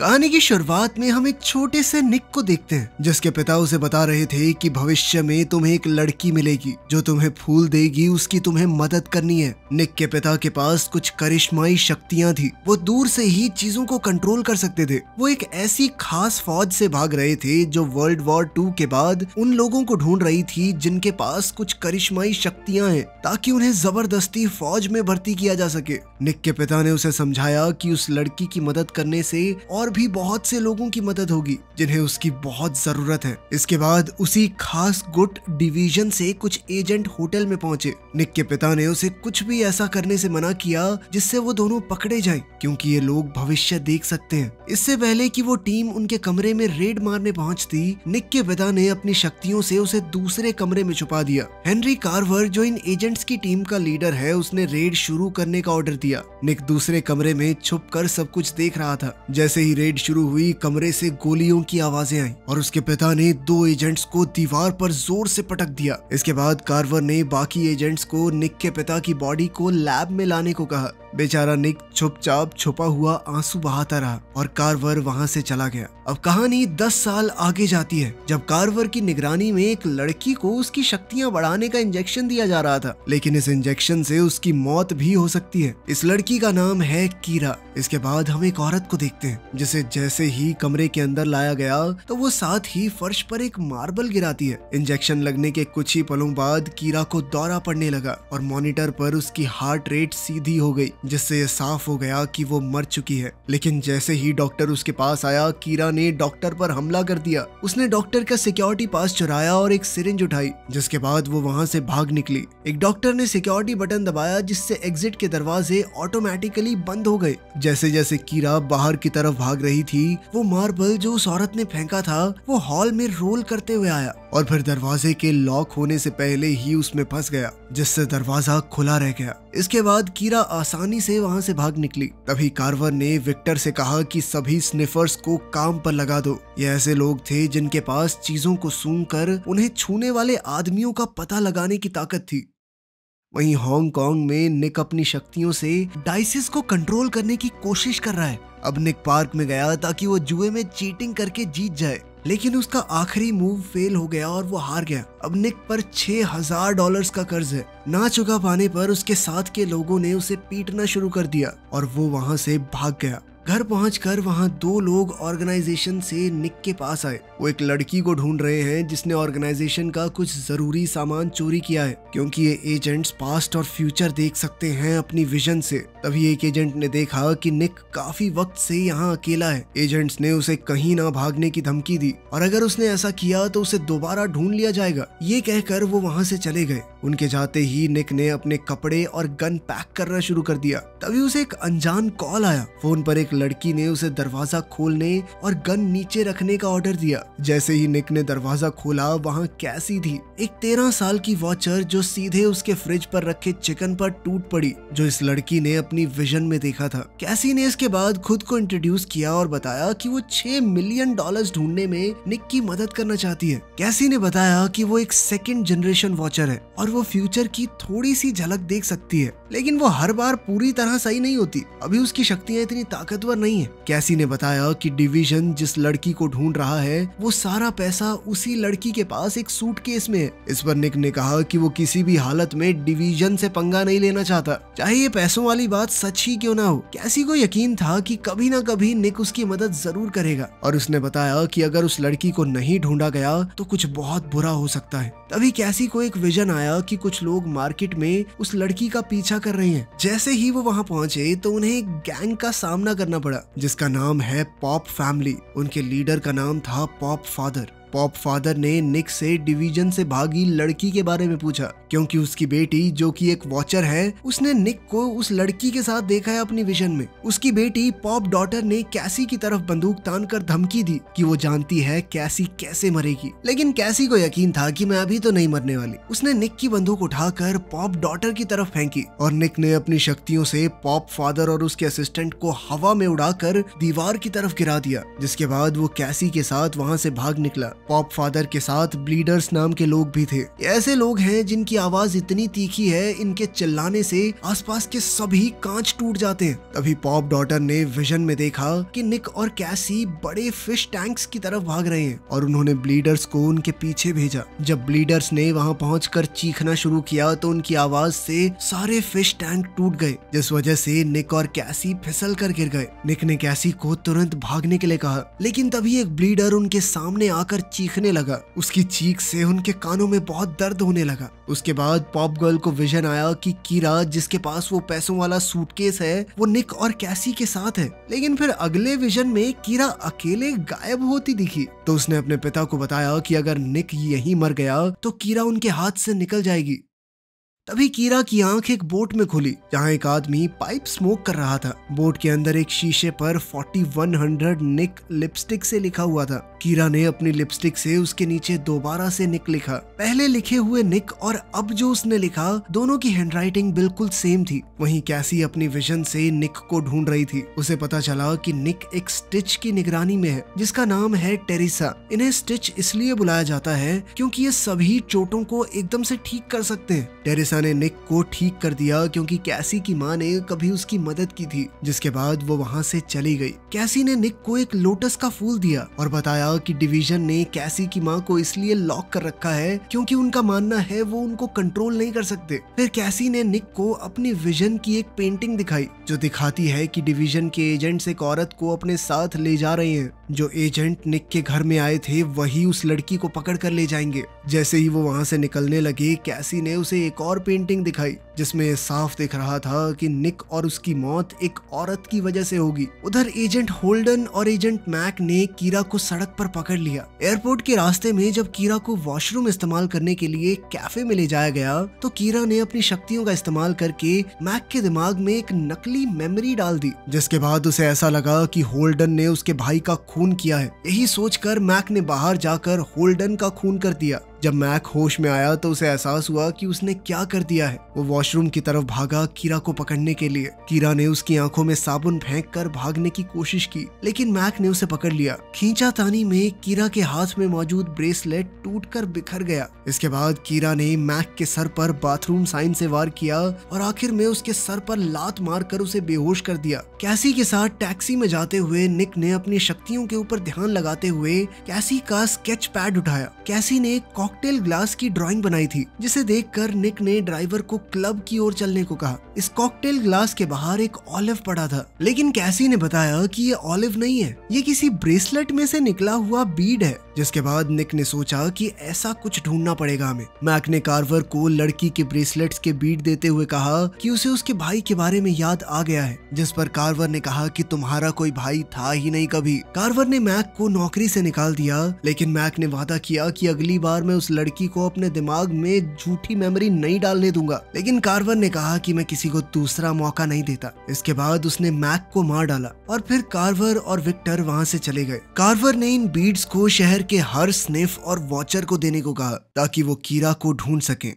कहानी की शुरुआत में हम एक छोटे से निक को देखते हैं जिसके पिता उसे बता रहे थे कि भविष्य में तुम्हें एक लड़की मिलेगी जो तुम्हें फूल देगी, उसकी तुम्हें मदद करनी है। निक के पिता के पास कुछ करिश्माई शक्तियां थी, वो दूर से ही चीजों को कंट्रोल कर सकते थे। वो एक ऐसी खास फौज से भाग रहे थे जो वर्ल्ड वॉर 2 के बाद उन लोगों को ढूंढ रही थी जिनके पास कुछ करिश्माई शक्तियां हैं ताकि उन्हें जबरदस्ती फौज में भर्ती किया जा सके। निक के पिता ने उसे समझाया कि उस लड़की की मदद करने से और भी बहुत से लोगों की मदद होगी जिन्हें उसकी बहुत जरूरत है। इसके बाद उसी खास गुट डिवीजन से कुछ एजेंट होटल में पहुंचे। निक के पिता ने उसे कुछ भी ऐसा करने से मना किया जिससे वो दोनों पकड़े जाएं, क्योंकि ये लोग भविष्य देख सकते हैं। इससे पहले कि वो टीम उनके कमरे में रेड मारने पहुंचती, निक के पिता ने अपनी शक्तियों से उसे दूसरे कमरे में छुपा दिया। हेनरी कार्वर जो इन एजेंट्स की टीम का लीडर है, उसने रेड शुरू करने का ऑर्डर दिया। निक दूसरे कमरे में छुपकर सब कुछ देख रहा था। जैसे ही रेड शुरू हुई, कमरे से गोलियों की आवाजें आई और उसके पिता ने 2 एजेंट्स को दीवार पर जोर से पटक दिया। इसके बाद कार्वर ने बाकी एजेंट्स को निक के पिता की बॉडी को लैब में लाने को कहा। बेचारा निक चुपचाप छुपा हुआ आंसू बहाता रहा और कार्वर वहां से चला गया। अब कहानी 10 साल आगे जाती है जब कार्वर की निगरानी में एक लड़की को उसकी शक्तियां बढ़ाने का इंजेक्शन दिया जा रहा था, लेकिन इस इंजेक्शन से उसकी मौत भी हो सकती है। इस लड़की का नाम है कीरा। इसके बाद हम एक औरत को देखते हैं जिसे जैसे ही कमरे के अंदर लाया गया तो वो साथ ही फर्श पर एक मार्बल गिराती है। इंजेक्शन लगने के कुछ ही पलों बाद कीरा को दौरा पड़ने लगा और मॉनिटर पर उसकी हार्ट रेट सीधी हो गई, जिससे ये साफ हो गया कि वो मर चुकी है। लेकिन जैसे ही डॉक्टर उसके पास आया, कीरा ने डॉक्टर पर हमला कर दिया। उसने डॉक्टर का सिक्योरिटी पास चुराया और एक सिरिंज उठाई, जिसके बाद वो वहां से भाग निकली। एक डॉक्टर ने सिक्योरिटी बटन दबाया जिससे एग्जिट के दरवाजे ऑटोमेटिकली बंद हो गए। जैसे जैसे कीरा बाहर की तरफ भाग रही थी, वो मार्बल जो उस औरत ने फेंका था वो हॉल में रोल करते हुए आया और फिर दरवाजे के लॉक होने से पहले ही उसमें फंस गया, जिससे दरवाजा खुला रह गया। इसके बाद कीरा आसानी से वहां से भाग निकली। तभी कार्वर ने विक्टर से कहा कि सभी स्निफर्स को काम पर लगा दो। ये ऐसे लोग थे जिनके पास चीजों को सूंघकर उन्हें छूने वाले आदमियों का पता लगाने की ताकत थी। वहीं हांगकांग में निक अपनी शक्तियों से डाइसिस को कंट्रोल करने की कोशिश कर रहा है। अब निक पार्क में गया ताकि वो जुए में चीटिंग करके जीत जाए, लेकिन उसका आखिरी मूव फेल हो गया और वो हार गया। अब निक पर $6000 का कर्ज है। ना चुका पाने पर उसके साथ के लोगों ने उसे पीटना शुरू कर दिया और वो वहां से भाग गया। घर पहुंचकर वहां 2 लोग ऑर्गेनाइजेशन से निक के पास आए। वो एक लड़की को ढूंढ रहे हैं जिसने ऑर्गेनाइजेशन का कुछ जरूरी सामान चोरी किया है, क्योंकि ये एजेंट्स पास्ट और फ्यूचर देख सकते हैं अपनी विजन से। तभी एक एजेंट ने देखा कि निक काफी वक्त से यहाँ अकेला है। एजेंट्स ने उसे कहीं ना भागने की धमकी दी और अगर उसने ऐसा किया तो उसे दोबारा ढूंढ लिया जाएगा। ये कहकर वो वहां से चले गए। उनके जाते ही निक ने अपने कपड़े और गन पैक करना शुरू कर दिया। तभी उसे एक अनजान कॉल आया। फोन पर एक लड़की ने उसे दरवाजा खोलने और गन नीचे रखने का ऑर्डर दिया। जैसे ही निक ने दरवाजा खोला, वहां कैसी थी, एक 13 साल की वॉचर जो सीधे उसके फ्रिज पर रखे चिकन पर टूट पड़ी, जो इस लड़की ने अपनी विजन में देखा था। कैसी ने इसके बाद खुद को इंट्रोड्यूस किया और बताया कि वो $6 मिलियन ढूंढने में निक की मदद करना चाहती है। कैसी ने बताया कि वो एक 2nd जनरेशन वॉचर है और वो फ्यूचर की थोड़ी सी झलक देख सकती है, लेकिन वो हर बार पूरी तरह सही नहीं होती। अभी उसकी शक्तियां इतनी ताकतवर नहीं है। कैसी ने बताया कि डिवीजन जिस लड़की को ढूंढ रहा है वो सारा पैसा उसी लड़की के पास एक सूटकेस में है। इस पर निक ने कहा कि वो किसी भी हालत में डिवीजन से पंगा नहीं लेना चाहता, चाहे ये पैसों वाली बात सच ही क्यों ना हो। कैसी को यकीन था कि कभी ना कभी निक उसकी मदद जरूर करेगा और उसने बताया कि अगर उस लड़की को नहीं ढूंढा गया तो कुछ बहुत बुरा हो सकता है। तभी कैसी को एक विजन आया कि कुछ लोग मार्केट में उस लड़की का पीछा कर रहे हैं। जैसे ही वो वहां पहुंचे तो उन्हें एक गैंग का सामना करना पड़ा जिसका नाम है पॉप फैमिली। उनके लीडर का नाम था पॉप फादर। पॉप फादर ने निक से डिवीजन से भागी लड़की के बारे में पूछा, क्योंकि उसकी बेटी जो कि एक वॉचर है, उसने निक को उस लड़की के साथ देखा है अपनी विजन में। उसकी बेटी पॉप डॉटर ने कैसी की तरफ बंदूक तानकर धमकी दी कि वो जानती है कैसी कैसे मरेगी, लेकिन कैसी को यकीन था कि मैं अभी तो नहीं मरने वाली। उसने निक की बंदूक उठाकर पॉप डॉटर की तरफ फेंकी और निक ने अपनी शक्तियों से पॉप फादर और उसके असिस्टेंट को हवा में उड़ाकर दीवार की तरफ गिरा दिया, जिसके बाद वो कैसी के साथ वहां से भाग निकला। पॉप फादर के साथ ब्लीडर्स नाम के लोग भी थे। ये ऐसे लोग हैं जिनकी आवाज इतनी तीखी है, इनके चिल्लाने से आसपास के सभी कांच टूट जाते हैं। तभी पॉप डॉटर ने विजन में देखा कि निक और कैसी बड़े फिश टैंक्स की तरफ भाग रहे हैं और उन्होंने ब्लीडर्स को उनके पीछे भेजा। जब ब्लीडर्स ने वहां पहुंचकर चीखना शुरू किया तो उनकी आवाज से सारे फिश टैंक टूट गए, जिस वजह से निक और कैसी फिसल कर गिर गए। निक ने कैसी को तुरंत भागने के लिए कहा, लेकिन तभी एक ब्लीडर उनके सामने आकर चीखने लगा। उसकी चीख से उनके कानों में बहुत दर्द होने लगा। उसके बाद पॉप गर्ल को विजन आया कि कीरा, जिसके पास वो पैसों वाला सूटकेस है, वो निक और कैसी के साथ है। लेकिन फिर अगले विजन में कीरा अकेले गायब होती दिखी। तो उसने अपने पिता को बताया कि अगर निक यहीं मर गया तो कीरा उनके हाथ से निकल जाएगी। तभी कीरा की आंख एक बोट में खुली जहां एक आदमी पाइप स्मोक कर रहा था। बोट के अंदर एक शीशे पर 4100 निक लिपस्टिक से लिखा हुआ था। कीरा ने अपनी लिपस्टिक से उसके नीचे दोबारा से निक लिखा। पहले लिखे हुए निक और अब जो उसने लिखा, दोनों की हैंडराइटिंग बिल्कुल सेम थी। वहीं कैसी अपनी विजन से निक को ढूंढ रही थी। उसे पता चला कि निक एक स्टिच की निगरानी में है जिसका नाम है टेरिसा। इन्हें स्टिच इसलिए बुलाया जाता है क्योंकि ये सभी चोटों को एकदम से ठीक कर सकते हैं। टेरिसा ने निक को ठीक कर दिया क्योंकि कैसी की माँ ने कभी उसकी मदद की थी, जिसके बाद वो वहाँ से चली गई। कैसी ने निक को एक लोटस का फूल दिया और बताया कि डिवीजन ने कैसी की माँ को इसलिए लॉक कर रखा है क्योंकि उनका मानना है वो उनको कंट्रोल नहीं कर सकते। फिर कैसी ने निक को अपनी विजन की एक पेंटिंग दिखाई जो दिखाती है कि डिवीजन के एजेंट्स एक औरत को अपने साथ ले जा रहे हैं। जो एजेंट निक के घर में आए थे वही उस लड़की को पकड़ कर ले जाएंगे। जैसे ही वो वहाँ से निकलने लगे, कैसी ने उसे एक और पेंटिंग दिखाई जिसमें साफ दिख रहा था कि निक और उसकी मौत एक औरत की वजह से होगी। उधर एजेंट होल्डन और एजेंट मैक ने कीरा को सड़क पर पकड़ लिया। एयरपोर्ट के रास्ते में जब कीरा को वॉशरूम इस्तेमाल करने के लिए कैफे में ले जाया गया तो कीरा ने अपनी शक्तियों का इस्तेमाल करके मैक के दिमाग में एक नकली मेमोरी डाल दी, जिसके बाद उसे ऐसा लगा कि होल्डन ने उसके भाई का खून किया है। यही सोचकर मैक ने बाहर जाकर होल्डन का खून कर दिया। जब मैक होश में आया तो उसे एहसास हुआ कि उसने क्या कर दिया है। वो वॉशरूम की तरफ भागा कीरा को पकड़ने के लिए। कीरा ने उसकी आंखों में साबुन फेंककर भागने की कोशिश की, लेकिन मैक ने उसे पकड़ लिया। खींचातानी में कीरा के हाथ में मौजूद ब्रेसलेट टूटकर बिखर गया। इसके बाद कीरा ने मैक के सर पर बाथरूम साइन से वार किया और आखिर में उसके सर पर लात मारकर उसे बेहोश कर दिया। कैसी के साथ टैक्सी में जाते हुए निक ने अपनी शक्तियों के ऊपर ध्यान लगाते हुए कैसी का स्केच पैड उठाया। कैसी ने कॉकटेल ग्लास की ड्राइंग बनाई थी जिसे देखकर निक ने ड्राइवर को क्लब की ओर चलने को कहा। इस कॉकटेल ग्लास के बाहर एक ऑलिव पड़ा था, लेकिन कैसी ने बताया कि ये ऑलिव नहीं है, ये किसी ब्रेसलेट में से निकला हुआ बीड है। जिसके बाद निक ने सोचा कि ऐसा कुछ ढूंढना पड़ेगा हमें। मैक ने कार्वर को लड़की के ब्रेसलेट्स के बीड देते हुए कहा कि उसे उसके भाई के बारे में याद आ गया है, जिस पर कार्वर ने कहा कि तुम्हारा कोई भाई था ही नहीं कभी। कार्वर ने मैक को नौकरी से निकाल दिया, लेकिन मैक ने वादा किया कि अगली बार मैं उस लड़की को अपने दिमाग में झूठी मेमोरी नहीं डालने दूंगा। लेकिन कार्वर ने कहा कि मैं किसी को दूसरा मौका नहीं देता। इसके बाद उसने मैक को मार डाला और फिर कार्वर और विक्टर वहाँ से चले गए। कार्वर ने इन बीड्स को शहर के हर स्निफ और वॉचर को देने को कहा ताकि वो कीरा को ढूंढ सकें।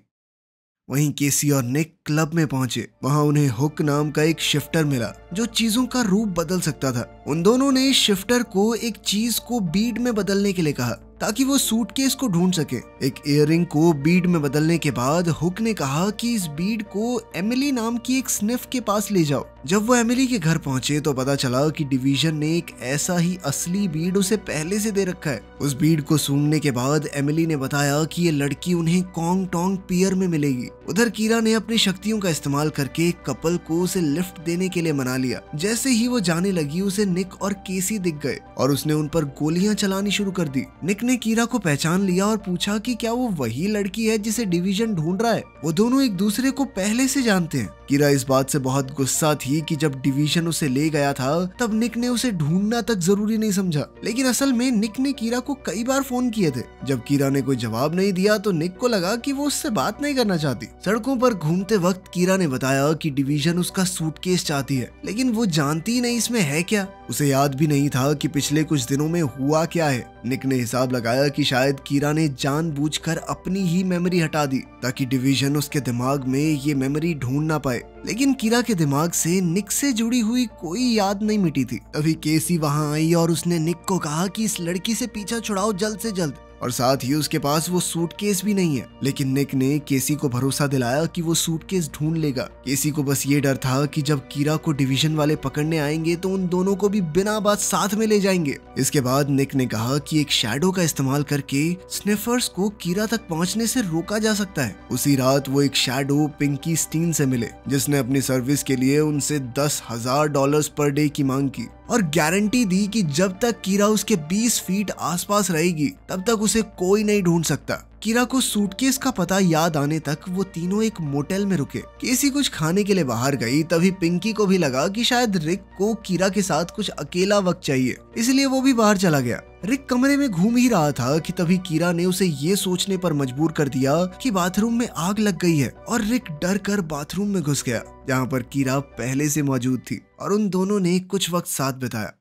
वहीं केसी और निक क्लब में पहुंचे। वहां उन्हें हुक नाम का एक शिफ्टर मिला जो चीजों का रूप बदल सकता था। उन दोनों ने शिफ्टर को एक चीज को बीड में बदलने के लिए कहा ताकि वो सूटकेस को ढूंढ सके। एक इयररिंग को बीड में बदलने के बाद हुक ने कहा कि इस बीड को एमिली नाम की एक स्निफ के पास ले जाओ। जब वो एमिली के घर पहुंचे तो पता चला कि डिवीजन ने एक ऐसा ही असली बीड उसे पहले से दे रखा है। उस बीड को सूंघने के बाद एमिली ने बताया कि ये लड़की उन्हें कॉन्ग टोंग पियर में मिलेगी। उधर कीरा ने अपनी शक्तियों का इस्तेमाल करके कपल को उसे लिफ्ट देने के लिए मना लिया। जैसे ही वो जाने लगी उसे निक और केसी दिख गए और उसने उन पर गोलियां चलानी शुरू कर दी। निक ने कीरा को पहचान लिया और पूछा कि क्या वो वही लड़की है जिसे डिवीजन ढूंढ रहा है। वो दोनों एक दूसरे को पहले से जानते हैं। कीरा इस बात से बहुत गुस्सा थी कि जब डिवीजन उसे ले गया था तब निक ने उसे ढूंढना तक जरूरी नहीं समझा, लेकिन असल में निक ने कीरा को कई बार फोन किए थे। जब कीरा ने कोई जवाब नहीं दिया तो निक को लगा कि वो उससे बात नहीं करना चाहती। सड़कों पर घूमते वक्त कीरा ने बताया कि डिवीजन उसका सूटकेस चाहती है, लेकिन वो जानती नहीं इसमें है क्या। उसे याद भी नहीं था कि पिछले कुछ दिनों में हुआ क्या है। निक ने हिसाब लगाया कि शायद कीरा ने जानबूझकर अपनी ही मेमोरी हटा दी ताकि डिवीजन उसके दिमाग में ये मेमोरी ढूंढ ना पाए, लेकिन कीरा के दिमाग से निक से जुड़ी हुई कोई याद नहीं मिटी थी। तभी केसी वहां आई और उसने निक को कहा कि इस लड़की से पीछा छुड़ाओ जल्द से जल्द। और साथ ही उसके पास वो सूटकेस भी नहीं है। लेकिन निक ने केसी को भरोसा दिलाया कि वो सूटकेस ढूंढ लेगा। केसी को बस ये डर था कि जब कीरा को डिवीजन वाले पकड़ने आएंगे तो उन दोनों को भी बिना बात साथ में ले जाएंगे। इसके बाद निक ने कहा कि एक शैडो का इस्तेमाल करके स्निफर्स को कीरा तक पहुंचने से रोका जा सकता है। उसी रात वो एक शैडो पिंकी स्टीन से मिले, जिसने अपनी सर्विस के लिए उनसे $10,000 पर डे की मांग की और गारंटी दी कि जब तक कीरा उसके 20 फीट आसपास रहेगी तब तक उसे कोई नहीं ढूंढ सकता। कीरा को सूटकेस का पता याद आने तक वो तीनों एक मोटेल में रुके। केसी कुछ खाने के लिए बाहर गई, तभी पिंकी को भी लगा कि शायद रिक को कीरा के साथ कुछ अकेला वक्त चाहिए, इसलिए वो भी बाहर चला गया। रिक कमरे में घूम ही रहा था कि तभी कीरा ने उसे ये सोचने पर मजबूर कर दिया कि बाथरूम में आग लग गई है और रिक डर कर बाथरूम में घुस गया, जहाँ पर कीरा पहले से मौजूद थी और उन दोनों ने कुछ वक्त साथ बिताया।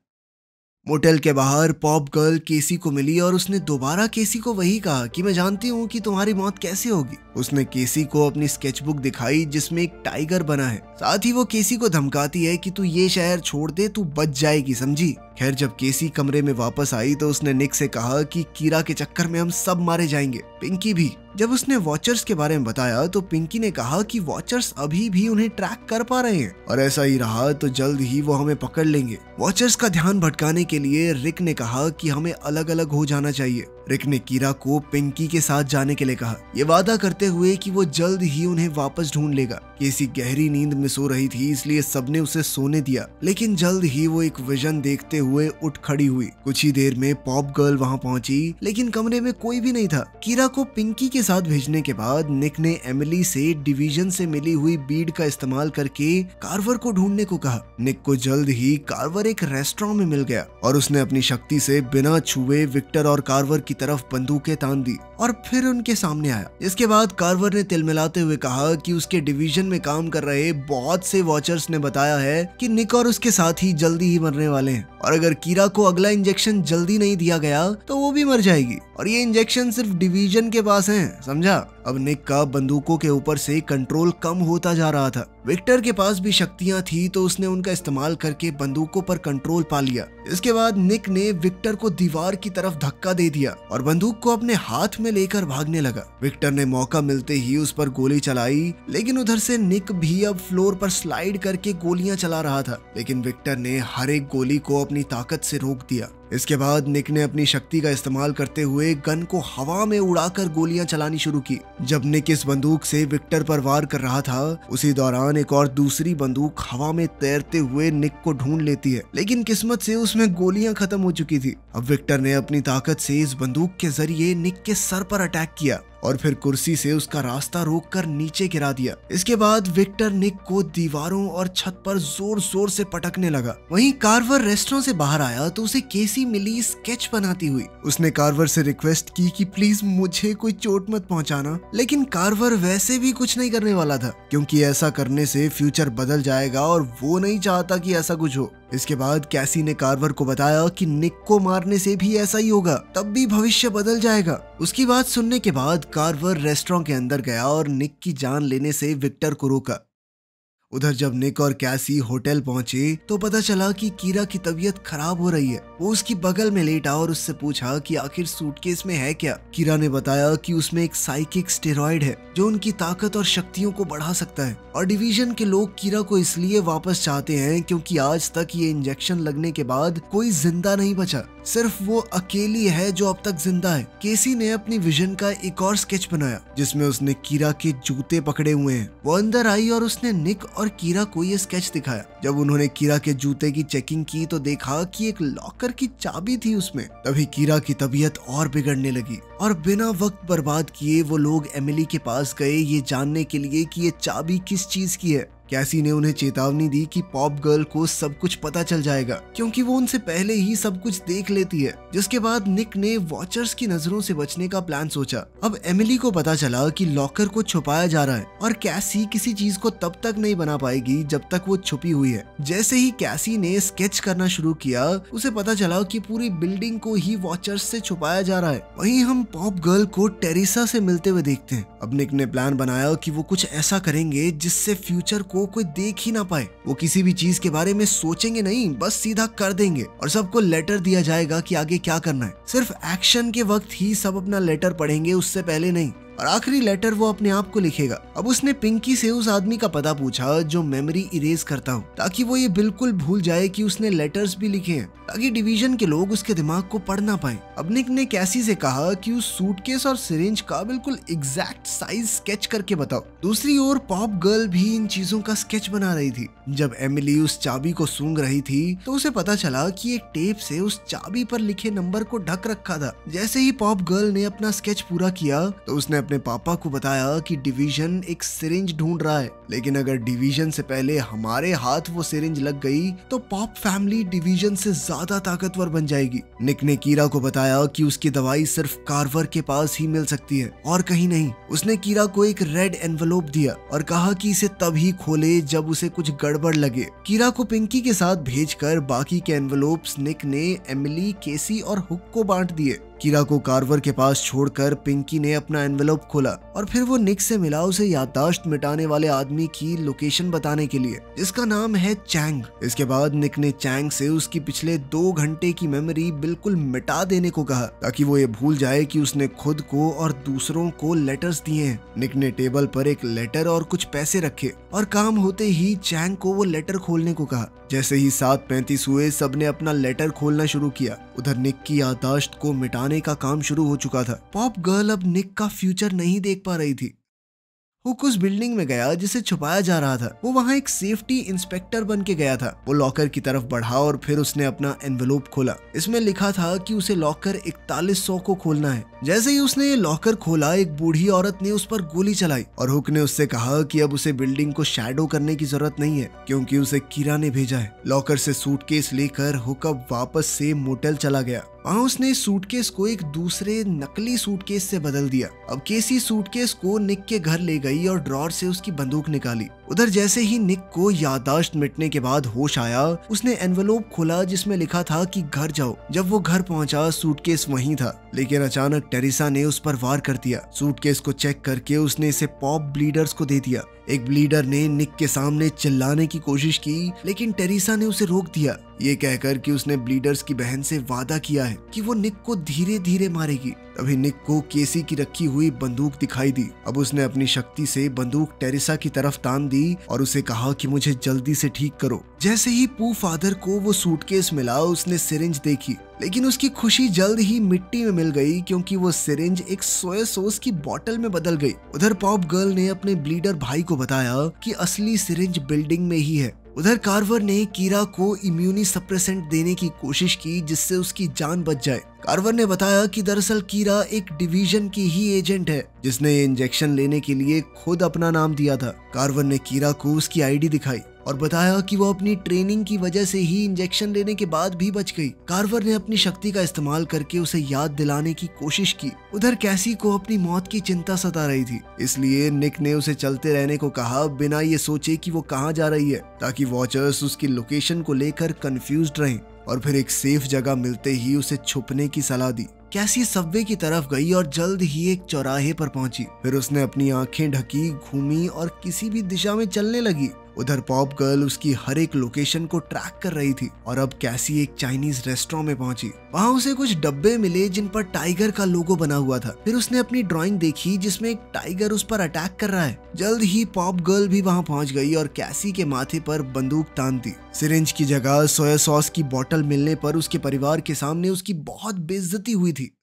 मोटेल के बाहर पॉप गर्ल केसी को मिली और उसने दोबारा केसी को वही कहा कि मैं जानती हूँ कि तुम्हारी मौत कैसे होगी। उसने केसी को अपनी स्केचबुक दिखाई जिसमें एक टाइगर बना है। साथ ही वो केसी को धमकाती है कि तू ये शहर छोड़ दे, तू बच जाएगी, समझी। खैर जब केसी कमरे में वापस आई तो उसने निक से कहा कि कीरा के चक्कर में हम सब मारे जाएंगे, पिंकी भी। जब उसने वॉचर्स के बारे में बताया तो पिंकी ने कहा कि वॉचर्स अभी भी उन्हें ट्रैक कर पा रहे हैं और ऐसा ही रहा तो जल्द ही वो हमें पकड़ लेंगे। वॉचर्स का ध्यान भटकाने के लिए रिक ने कहा कि हमें अलग अलग हो जाना चाहिए। रिक ने कीरा को पिंकी के साथ जाने के लिए कहा, ये वादा करते हुए कि वो जल्द ही उन्हें वापस ढूंढ लेगा। केसी गहरी नींद में सो रही थी, इसलिए सबने उसे सोने दिया, लेकिन जल्द ही वो एक विजन देखते हुए उठ खड़ी हुई। कुछ ही देर में पॉप गर्ल वहां पहुंची, लेकिन कमरे में कोई भी नहीं था। कीरा को पिंकी के साथ भेजने के बाद निक ने एमिली से डिवीजन से मिली हुई बीड का इस्तेमाल करके कार्वर को ढूंढने को कहा। निक को जल्द ही कार्वर एक रेस्टोरेंट में मिल गया और उसने अपनी शक्ति से बिना छुए विक्टर और कार्वर की तरफ बंदूकें तान दी और फिर उनके सामने आया। इसके बाद कार्वर ने तिलमिलाते हुए कहा कि उसके डिवीजन में काम कर रहे बहुत से वॉचर्स ने बताया है कि निक और उसके साथी जल्दी ही मरने वाले हैं और अगर कीरा को अगला इंजेक्शन जल्दी नहीं दिया गया तो वो भी मर जाएगी और ये इंजेक्शन सिर्फ डिवीजन के पास है, समझा। अब निक का बंदूकों के ऊपर से कंट्रोल कम होता जा रहा था। विक्टर के पास भी शक्तियां थी तो उसने उनका इस्तेमाल करके बंदूकों पर कंट्रोल पा लिया। इसके बाद निक ने विक्टर को दीवार की तरफ धक्का दे दिया और बंदूक को अपने हाथ में लेकर भागने लगा। विक्टर ने मौका मिलते ही उस पर गोली चलाई, लेकिन उधर से निक भी अब फ्लोर पर स्लाइड करके गोलियां चला रहा था, लेकिन विक्टर ने हर एक गोली को अपनी ताकत से रोक दिया। इसके बाद निक ने अपनी शक्ति का इस्तेमाल करते हुए गन को हवा में उड़ाकर गोलियां चलानी शुरू की। जब निक इस बंदूक से विक्टर पर वार कर रहा था, उसी दौरान एक और दूसरी बंदूक हवा में तैरते हुए निक को ढूंढ लेती है, लेकिन किस्मत से उसमें गोलियां खत्म हो चुकी थी। अब विक्टर ने अपनी ताकत से इस बंदूक के जरिए निक के सर पर अटैक किया और फिर कुर्सी से उसका रास्ता रोककर नीचे गिरा दिया। इसके बाद विक्टर निक को दीवारों और छत पर जोर जोर से पटकने लगा। वहीं कार्वर रेस्टोरेंट से बाहर आया तो उसे केसी मिली स्केच बनाती हुई। उसने कार्वर से रिक्वेस्ट की कि प्लीज मुझे कोई चोट मत पहुंचाना, लेकिन कार्वर वैसे भी कुछ नहीं करने वाला था, क्योंकि ऐसा करने से फ्यूचर बदल जाएगा और वो नहीं चाहता कि ऐसा कुछ हो। इसके बाद कैसी ने कार्वर को बताया कि निक को मारने से भी ऐसा ही होगा, तब भी भविष्य बदल जाएगा। उसकी बात सुनने के बाद कार्वर रेस्टोरेंट के अंदर गया और निक की जान लेने से विक्टर को रोका। उधर जब निक और कैसी होटल पहुंचे तो पता चला कि कीरा की तबीयत खराब हो रही है। वो उसकी बगल में लेटा और उससे पूछा कि आखिर सूटकेस में है क्या। कीरा ने बताया कि उसमें एक साइकिक स्टेरॉइड है जो उनकी ताकत और शक्तियों को बढ़ा सकता है और डिवीजन के लोग कीरा को इसलिए वापस चाहते हैं क्योंकि आज तक ये इंजेक्शन लगने के बाद कोई जिंदा नहीं बचा, सिर्फ वो अकेली है जो अब तक जिंदा है। केसी ने अपनी विजन का एक और स्केच बनाया जिसमें उसने कीरा के जूते पकड़े हुए हैं। वो अंदर आई और उसने निक और कीरा को ये स्केच दिखाया। जब उन्होंने कीरा के जूते की चेकिंग की तो देखा कि एक लॉकर की चाबी थी उसमें। तभी कीरा की तबीयत और बिगड़ने लगी और बिना वक्त बर्बाद किए वो लोग एमिली के पास गए ये जानने के लिए कि ये चाबी किस चीज की है। कैसी ने उन्हें चेतावनी दी कि पॉप गर्ल को सब कुछ पता चल जाएगा क्योंकि वो उनसे पहले ही सब कुछ देख लेती है। जिसके बाद निक ने वॉचर्स की नजरों से बचने का प्लान सोचा। अब एमिली को पता चला कि लॉकर को छुपाया जा रहा है और कैसी किसी चीज को तब तक नहीं बना पाएगी जब तक वो छुपी हुई है। जैसे ही कैसी ने स्केच करना शुरू किया उसे पता चला कि पूरी बिल्डिंग को ही वॉचर्स से छुपाया जा रहा है। वहीं हम पॉप गर्ल को टेरिसा से मिलते हुए देखते हैं। अब निक ने प्लान बनाया कि वो कुछ ऐसा करेंगे जिससे फ्यूचर को को कोई देख ही ना पाए। वो किसी भी चीज के बारे में सोचेंगे नहीं, बस सीधा कर देंगे और सबको लेटर दिया जाएगा कि आगे क्या करना है। सिर्फ एक्शन के वक्त ही सब अपना लेटर पढ़ेंगे, उससे पहले नहीं। और आखिरी लेटर वो अपने आप को लिखेगा। अब उसने पिंकी से उस आदमी का पता पूछा जो मेमोरी इरेज करता हो, ताकि वो ये बिल्कुल भूल जाए कि उसने लेटर्स भी लिखे हैं, ताकि डिवीजन के लोग उसके दिमाग को पढ़ ना पाए। अब निक ने कैसी से कहा कि उस सूटकेस और सिरिंज का बिल्कुल एग्जैक्ट साइज स्केच करके बताओ। दूसरी ओर पॉप गर्ल भी इन चीजों का स्केच बना रही थी। जब एमिली उस चाबी को सूंघ रही थी तो उसे पता चला कि एक टेप से उस चाबी पर लिखे नंबर को ढक रखा था। जैसे ही पॉप गर्ल ने अपना स्केच पूरा किया तो उसने अपने पापा को बताया कि डिवीजन एक सिरिंज ढूंढ रहा है, लेकिन अगर डिवीजन से पहले हमारे हाथ वो सिरिंज लग गई तो पॉप फैमिली डिवीजन से ज्यादा ताकतवर बन जाएगी। निक ने कीरा को बताया कि उसकी दवाई सिर्फ कार्वर के पास ही मिल सकती है और कहीं नहीं। उसने कीरा को एक रेड एनवेलोप दिया और कहा कि इसे तभी खोले जब उसे कुछ गड़बड़ लगे। कीरा को पिंकी के साथ भेजकर बाकी के एनवेलोप्स निक ने एमिली, केसी और हुक को बांट दिए। कीरा को कार्वर के पास छोड़कर पिंकी ने अपना एनवेलोप खोला और फिर वो निक से मिला उसे याददाश्त मिटाने वाले आदमी की लोकेशन बताने के लिए, जिसका नाम है चैंग। इसके बाद निक ने चैंग से उसकी पिछले 2 घंटे की मेमोरी बिल्कुल मिटा देने को कहा, ताकि वो ये भूल जाए कि उसने खुद को और दूसरों को लेटर्स दिए हैं। निक ने टेबल पर एक लेटर और कुछ पैसे रखे और काम होते ही चैंग को वो लेटर खोलने को कहा। जैसे ही 7:35 हुए, सबने अपना लेटर खोलना शुरू किया। उधर निक की याददाश्त को मिटाने का काम शुरू हो चुका था। पॉप गर्ल अब निक का फ्यूचर नहीं देख पा रही थी। हुक उस बिल्डिंग में गया जिसे छुपाया जा रहा था। वो वहाँ एक सेफ्टी इंस्पेक्टर बन के गया था। वो लॉकर की तरफ बढ़ा और फिर उसने अपना एनवेलोप खोला। इसमें लिखा था कि उसे लॉकर 4100 को खोलना है। जैसे ही उसने ये लॉकर खोला, एक बूढ़ी औरत ने उस पर गोली चलाई और हुक ने उससे कहा कि अब उसे बिल्डिंग को शैडो करने की जरूरत नहीं है, क्योंकि उसे कीरा ने भेजा है। लॉकर से सूटकेस लेकर हुक अब वापस से मोटेल चला गया। वहाँ उसने इस सूटकेस को एक दूसरे नकली सूटकेस से बदल दिया। अब केसी सूटकेस को निक के घर ले गई और ड्रॉर से उसकी बंदूक निकाली। उधर जैसे ही निक को याददाश्त मिटने के बाद होश आया, उसने एनवेलोप खोला जिसमें लिखा था कि घर जाओ। जब वो घर पहुंचा, सूटकेस वहीं था, लेकिन अचानक टेरिसा ने उस पर वार कर दिया। सूटकेस को चेक करके उसने इसे पॉप ब्लीडर्स को दे दिया। एक ब्लीडर ने निक के सामने चिल्लाने की कोशिश की, लेकिन टेरिसा ने उसे रोक दिया, ये कहकर कि उसने ब्लीडर्स की बहन से वादा किया है कि वो निक को धीरे धीरे मारेगी। तभी निक को केसी की रखी हुई बंदूक दिखाई दी। अब उसने अपनी शक्ति से बंदूक टेरिसा की तरफ तान दी और उसे कहा कि मुझे जल्दी से ठीक करो। जैसे ही पू फादर को वो सूटकेस मिला, उसने सिरिंज देखी, लेकिन उसकी खुशी जल्द ही मिट्टी में मिल गई, क्योंकि वो सिरिंज एक सोया सॉस की बोतल में बदल गई। उधर पॉप गर्ल ने अपने ब्लीडर भाई को बताया कि असली सिरिंज बिल्डिंग में ही है। उधर कार्वर ने कीरा को इम्यूनी सप्रेसेंट देने की कोशिश की, जिससे उसकी जान बच जाए। कार्वर ने बताया कि दरअसल कीरा एक डिवीजन की ही एजेंट है, जिसने ये इंजेक्शन लेने के लिए खुद अपना नाम दिया था। कार्वर ने कीरा को उसकी आईडी दिखाई और बताया कि वो अपनी ट्रेनिंग की वजह से ही इंजेक्शन लेने के बाद भी बच गई। कार्वर ने अपनी शक्ति का इस्तेमाल करके उसे याद दिलाने की कोशिश की। उधर कैसी को अपनी मौत की चिंता सता रही थी, इसलिए निक ने उसे चलते रहने को कहा, बिना ये सोचे कि वो कहाँ जा रही है, ताकि वॉचर्स उसकी लोकेशन को लेकर कंफ्यूज्ड रहें। और फिर एक सेफ जगह मिलते ही उसे छुपने की सलाह दी। कैसी सबवे की तरफ गई और जल्द ही एक चौराहे पर पहुंची। फिर उसने अपनी आंखें ढकी, घूमी और किसी भी दिशा में चलने लगी। उधर पॉप गर्ल उसकी हर एक लोकेशन को ट्रैक कर रही थी और अब कैसी एक चाइनीज रेस्टोरेंट में पहुंची। वहां उसे कुछ डब्बे मिले जिन पर टाइगर का लोगो बना हुआ था। फिर उसने अपनी ड्राइंग देखी जिसमें एक टाइगर उस पर अटैक कर रहा है। जल्द ही पॉप गर्ल भी वहां पहुंच गई और कैसी के माथे पर बंदूक तान दी। सिरिंज की जगह सोया सॉस की बोतल मिलने पर उसके परिवार के सामने उसकी बहुत बेइज्जती हुई थी।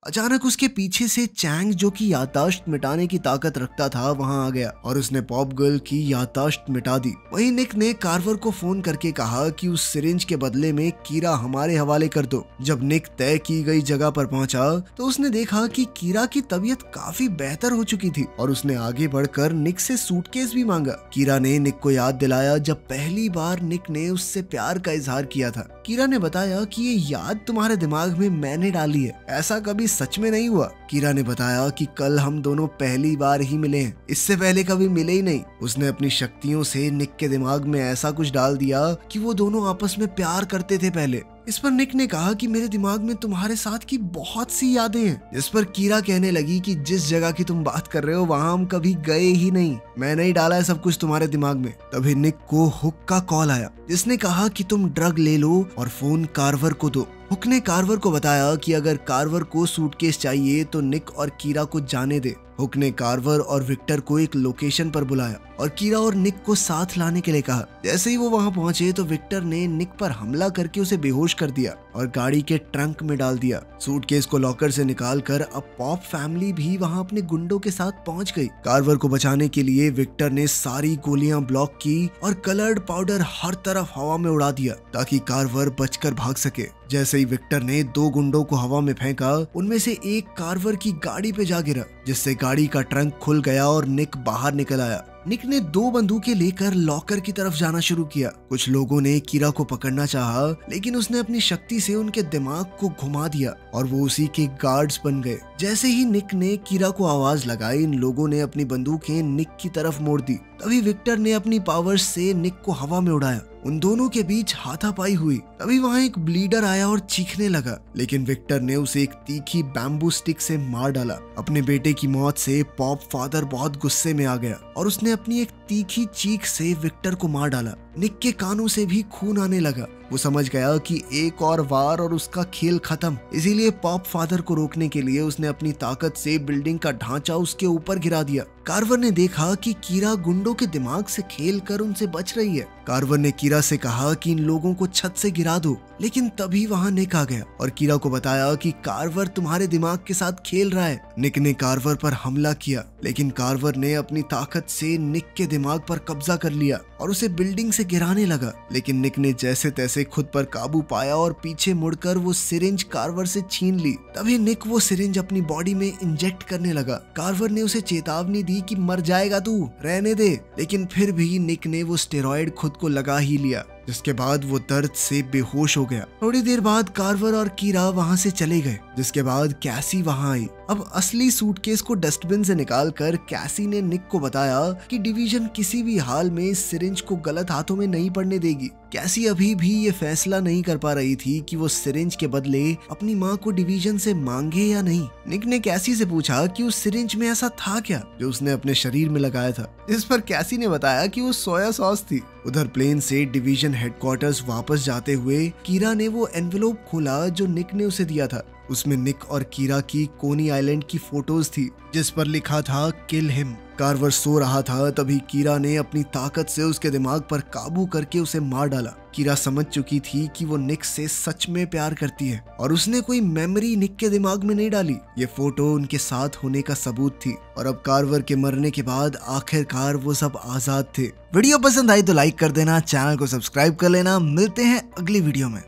अचानक उसके पीछे से चैंग, जो कि याददाश्त मिटाने की ताकत रखता था, वहां आ गया और उसने पॉप गर्ल की याददाश्त मिटा दी। वहीं निक ने कार्वर को फोन करके कहा कि उस सिरिंज के बदले में कीरा हमारे हवाले कर दो। जब निक तय की गई जगह पर पहुंचा तो उसने देखा कि कीरा की तबीयत काफी बेहतर हो चुकी थी और उसने आगे बढ़कर निक से सूटकेस भी मांगा। कीरा ने निक को याद दिलाया जब पहली बार निक ने उससे प्यार का इजहार किया था। कीरा ने बताया कि ये याद तुम्हारे दिमाग में मैंने डाली है, ऐसा कभी सच में नहीं हुआ। कीरा ने बताया कि कल हम दोनों पहली बार ही मिले हैं, इससे पहले कभी मिले ही नहीं। उसने अपनी शक्तियों से निक के दिमाग में ऐसा कुछ डाल दिया कि वो दोनों आपस में प्यार करते थे पहले। इस पर निक ने कहा कि मेरे दिमाग में तुम्हारे साथ की बहुत सी यादें हैं। इस पर कीरा कहने लगी कि जिस जगह की तुम बात कर रहे हो वहां हम कभी गए ही नहीं, मैंने ही डाला है सब कुछ तुम्हारे दिमाग में। तभी निक को हुक का कॉल आया, जिसने कहा कि तुम ड्रग ले लो और फोन कार्वर को दो। हुक ने कार्वर को बताया कि अगर कार्वर को सूटकेस चाहिए तो निक और कीरा को जाने दे। हुक ने कार्वर और विक्टर को एक लोकेशन पर बुलाया और कीरा और निक को साथ लाने के लिए कहा। जैसे ही वो वहां पहुंचे तो विक्टर ने निक पर हमला करके उसे बेहोश कर दिया और गाड़ी के ट्रंक में डाल दिया। सूटकेस को लॉकर से निकालकर अब पॉप फैमिली भी वहां अपने गुंडों के साथ पहुंच गई। कार्वर को बचाने के लिए विक्टर ने सारी गोलियां ब्लॉक की और कलर्ड पाउडर हर तरफ हवा में उड़ा दिया ताकि कार्वर बचकर भाग सके। जैसे ही विक्टर ने 2 गुंडों को हवा में फेंका, उनमें से एक कार्वर की गाड़ी पे जा गिरा, जिससे गाड़ी का ट्रंक खुल गया और निक बाहर निकल आया। निक ने 2 बंदूकें लेकर लॉकर की तरफ जाना शुरू किया। कुछ लोगों ने कीरा को पकड़ना चाहा, लेकिन उसने अपनी शक्ति से उनके दिमाग को घुमा दिया और वो उसी के गार्ड्स बन गए। जैसे ही निक ने कीरा को आवाज लगाई, इन लोगों ने अपनी बंदूकें निक की तरफ मोड़ दी। तभी विक्टर ने अपनी पावर्स से निक को हवा में उड़ाया। उन दोनों के बीच हाथापाई हुई। तभी वहां एक ब्लीडर आया और चीखने लगा, लेकिन विक्टर ने उसे एक तीखी बैम्बू स्टिक से मार डाला। अपने बेटे की मौत से पॉप फादर बहुत गुस्से में आ गया और उसने अपनी एक तीखी चीख से विक्टर को मार डाला। निक के कानों से भी खून आने लगा। वो समझ गया कि एक और वार और उसका खेल खत्म। इसीलिए पॉप फादर को रोकने के लिए उसने अपनी ताकत से बिल्डिंग का ढांचा उसके ऊपर गिरा दिया। कार्वर ने देखा कि कीरा गुंडों के दिमाग से खेलकर उनसे बच रही है। कार्वर ने कीरा से कहा कि इन लोगों को छत से गिरा दो, लेकिन तभी वहां निक आ गया और कीरा को बताया कि कार्वर तुम्हारे दिमाग के साथ खेल रहा है। निक ने कार्वर पर हमला किया, लेकिन कार्वर ने अपनी ताकत से निक के दिमाग पर कब्जा कर लिया और उसे बिल्डिंग से गिराने लगा। लेकिन निक ने जैसे तैसे खुद पर काबू पाया और पीछे मुड़कर वो सिरिंज कार्वर से छीन ली। तभी निक वो सिरिंज अपनी बॉडी में इंजेक्ट करने लगा। कार्वर ने उसे चेतावनी दी कि मर जाएगा तू, रहने दे, लेकिन फिर भी निक ने वो स्टेरॉइड खुद को लगा ही लिया, जिसके बाद वो दर्द से बेहोश हो गया। थोड़ी देर बाद कार्वर और कीरा वहां से चले गए, जिसके बाद कैसी वहां आई। अब असली सूटकेस को डस्टबिन से निकालकर कैसी ने निक को बताया कि डिवीजन किसी भी हाल में इस सिरिंज को गलत हाथों में नहीं पड़ने देगी। कैसी अभी भी ये फैसला नहीं कर पा रही थी कि वो सिरिंज के बदले अपनी माँ को डिवीजन से मांगे या नहीं। निक ने कैसी से पूछा कि उस सिरिंज में ऐसा था क्या जो उसने अपने शरीर में लगाया था। इस पर कैसी ने बताया कि वो सोया सॉस थी। उधर प्लेन से डिवीजन हेडक्वार्टर्स वापस जाते हुए कीरा ने वो एनवेलोप खोला जो निक ने उसे दिया था। उसमें निक और कीरा की कोनी आइलैंड की फोटोज थी, जिस पर लिखा था किल हिम। कार्वर सो रहा था, तभी कीरा ने अपनी ताकत से उसके दिमाग पर काबू करके उसे मार डाला। कीरा समझ चुकी थी कि वो निक से सच में प्यार करती है और उसने कोई मेमोरी निक के दिमाग में नहीं डाली। ये फोटो उनके साथ होने का सबूत थी और अब कार्वर के मरने के बाद आखिरकार वो सब आजाद थे। वीडियो पसंद आई तो लाइक कर देना, चैनल को सब्सक्राइब कर लेना। मिलते हैं अगली वीडियो में।